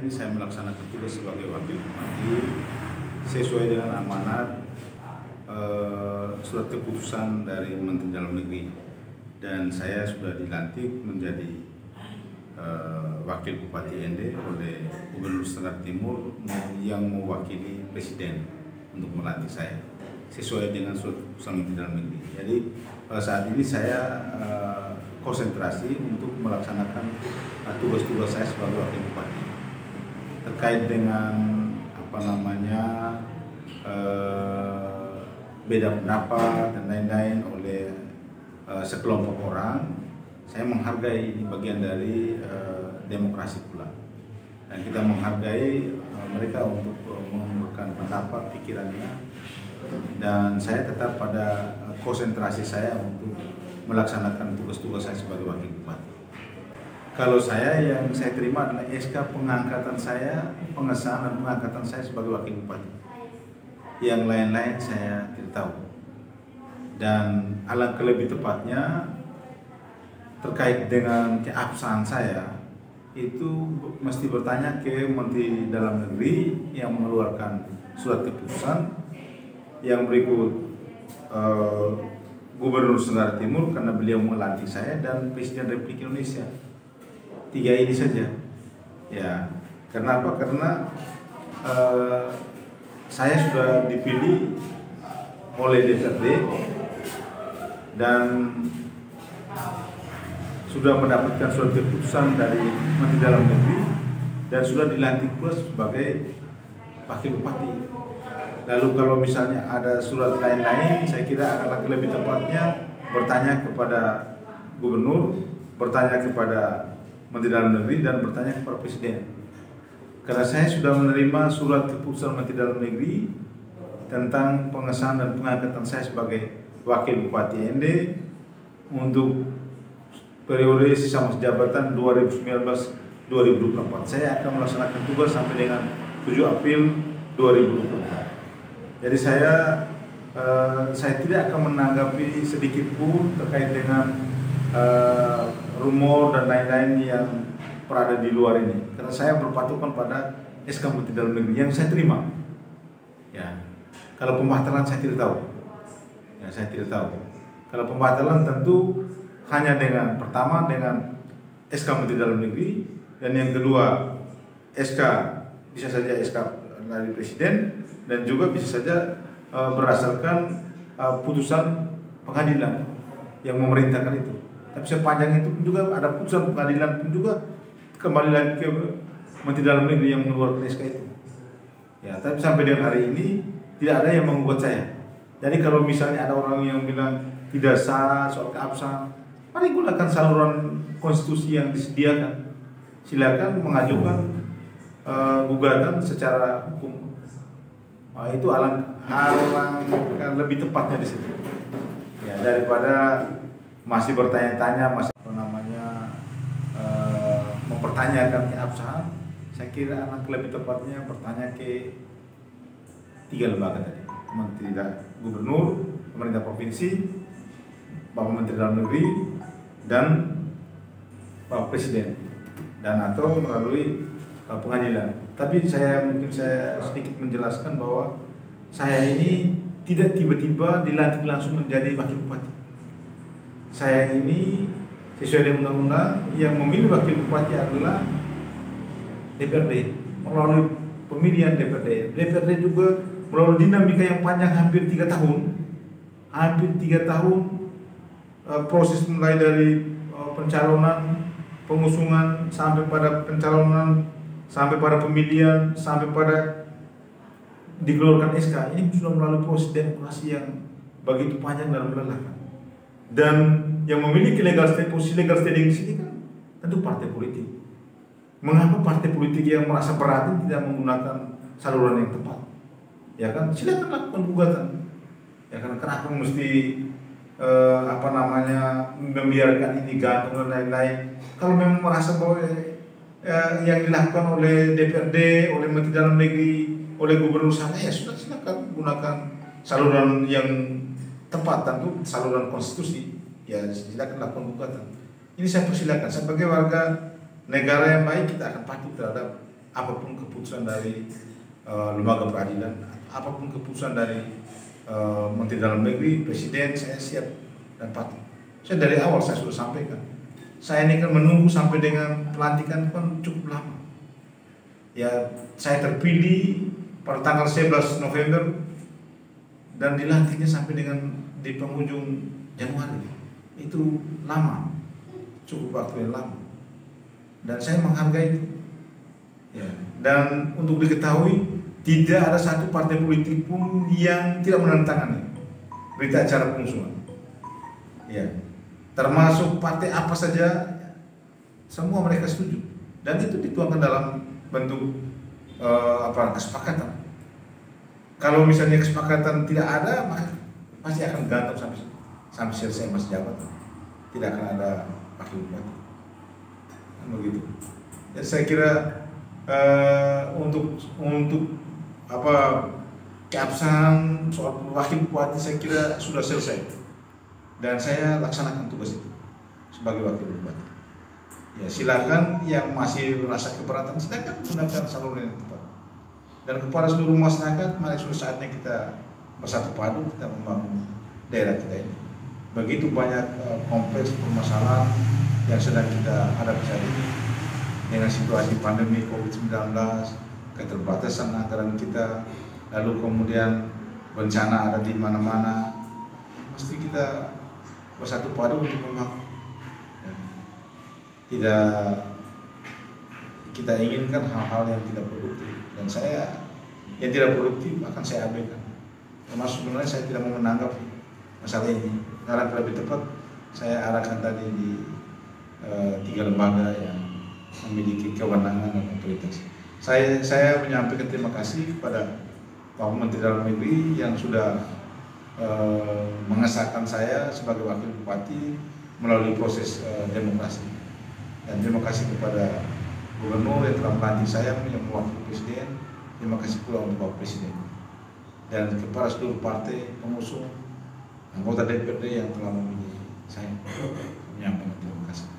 ini saya melaksanakan tugas sebagai wakil bupati sesuai dengan amanat surat keputusan dari Menteri Dalam Negeri, dan saya sudah dilantik menjadi wakil bupati ND oleh Gubernur Setengah Timur yang mewakili Presiden untuk melantik saya sesuai dengan surat keputusan Menteri Dalam Negeri. Jadi saat ini saya konsentrasi untuk melaksanakan tugas-tugas saya sebagai wakil bupati terkait dengan beda pendapat dan lain-lain oleh sekelompok orang. Saya menghargai ini bagian dari demokrasi pula, dan kita menghargai mereka untuk mengungkapkan pendapat pikirannya, dan saya tetap pada konsentrasi saya untuk melaksanakan tugas-tugas saya sebagai wakil bupati. Kalau saya, yang saya terima adalah SK pengangkatan saya, pengesahan dan pengangkatan saya sebagai wakil bupati. Yang lain-lain saya tidak tahu. Dan alangkah lebih tepatnya terkait dengan keabsahan saya, itu mesti bertanya ke Menteri Dalam Negeri yang mengeluarkan surat keputusan, yang berikut Gubernur Setengah Timur karena beliau melantik saya, dan Presiden Republik Indonesia. 3 ini saja. Ya, kenapa? Karena saya sudah dipilih oleh DPRD dan sudah mendapatkan surat keputusan dari Menteri Dalam Negeri dan sudah dilantik pula sebagai wakil bupati. Lalu kalau misalnya ada surat lain-lain, saya kira akan lebih tepatnya bertanya kepada Gubernur, bertanya kepada Menteri Dalam Negeri, dan bertanya kepada Presiden. Karena saya sudah menerima surat keputusan Menteri Dalam Negeri tentang pengesahan dan pengangkatan saya sebagai wakil bupati ND untuk periode sisa masa jabatan 2019-2024. Saya akan melaksanakan tugas sampai dengan 7 April 2024. Jadi saya tidak akan menanggapi sedikit pun terkait dengan rumor dan lain-lain yang berada di luar ini, karena saya berpatokan pada SK Menteri Dalam Negeri yang saya terima. Ya, kalau pembatalan saya tidak tahu. Ya, saya tidak tahu. Kalau pembatalan tentu hanya dengan pertama dengan SK Menteri Dalam Negeri, dan yang kedua SK bisa saja SK dari Presiden, dan juga bisa saja berdasarkan putusan pengadilan yang memerintahkan itu. Tapi sepanjang itu pun juga ada putusan pengadilan pun juga kembali lagi ke Menteri Dalam Negeri yang mengeluarkan SK itu. Ya, tapi sampai dengan hari ini tidak ada yang membuat saya. Jadi kalau misalnya ada orang yang bilang tidak sah soal keabsahan, mari gunakan saluran konstitusi yang disediakan. Silakan mengajukan gugatan secara hukum. Nah, itu alangkah lebih tepatnya di situ. Ya, daripada masih bertanya-tanya, masih mempertanyakan keabsahan, saya kira lebih tepatnya bertanya ke 3 lembaga tadi: Menteri Gubernur, pemerintah provinsi, Bapak Menteri Dalam Negeri, dan Bapak Presiden, dan atau melalui pengadilan. Tapi mungkin saya sedikit menjelaskan bahwa saya ini tidak tiba-tiba dilantik langsung menjadi wakil bupati. Saya ini sesuai dengan undang-undang yang memilih wakil bupati adalah DPRD melalui pemilihan DPRD. DPRD juga melalui dinamika yang panjang hampir 3 tahun. Hampir 3 tahun proses mulai dari pencalonan, pengusungan, sampai pada pencalonan, sampai pada pemilihan, sampai pada dikeluarkan SK. Ini sudah melalui proses demokrasi yang begitu panjang dan melelahkan. Dan yang memiliki posisi legal standing di sini kan tentu partai politik. Mengapa partai politik yang merasa berat ini tidak menggunakan saluran yang tepat? Ya kan, silakan lakukan gugatan. Ya kan, kenapa mesti membiarkan ini gantung dan lain-lain? Kalau memang merasa bahwa yang dilakukan oleh DPRD, oleh Menteri Dalam Negeri, oleh Gubernur sana, ya sudah, silakan gunakan saluran yang tepat, tentu saluran konstitusi. Ya, silakan lakukan gugatan. Ini saya persilakan. Sebagai warga negara yang baik, kita akan patuh terhadap apapun keputusan dari lembaga peradilan, apapun keputusan dari Menteri Dalam Negeri, Presiden, saya siap dan patuh. Saya dari awal saya sudah sampaikan, saya ini kan menunggu sampai dengan pelantikan kan cukup lama. Ya, saya terpilih pada tanggal 11 November dan dilantiknya sampai dengan di penghujung Januari. Itu lama, cukup waktu yang lama. Dan saya menghargai itu. Ya. Dan untuk diketahui, tidak ada satu partai politik pun yang tidak menandatangani berita acara pengusungan. Ya, termasuk partai apa saja, semua mereka setuju. Dan itu dituangkan dalam bentuk kesepakatan. Kalau misalnya kesepakatan tidak ada, maka pasti akan gantung sampai selesai masa jabatan. Tidak akan ada wakil bupati. Begitu. Ya, saya kira untuk keabsahan soal wakil bupati saya kira sudah selesai dan saya laksanakan tugas itu sebagai wakil bupati. Ya, silakan yang masih merasa keberatan silakan mendaftar saluran yang tepat. Dan kepada seluruh masyarakat, mari sudah saatnya kita bersatu padu kita membangun daerah kita ini. Begitu banyak kompleks permasalahan yang sedang kita hadapi saat ini dengan situasi pandemi COVID-19, keterbatasan anggaran kita, lalu kemudian bencana ada di mana-mana, mesti kita bersatu padu untuk membangun. Tidak kita inginkan hal-hal yang tidak produktif, dan saya yang tidak produktif akan saya abaikan. Termasuk sebenarnya saya tidak mau menanggapi masalah ini, karena lebih tepat saya arahkan tadi di 3 lembaga yang memiliki kewenangan dan otoritas. Saya menyampaikan terima kasih kepada Pak Menteri Dalam Negeri yang sudah mengesahkan saya sebagai wakil bupati melalui proses demokrasi. Dan terima kasih kepada Gubernur yang telah melantik saya menjadi wakil presiden. Terima kasih pula untuk Bapak Presiden dan kepada seluruh partai pengusung anggota DPRD yang telah memilih saya. Menyampaikan terima kasih.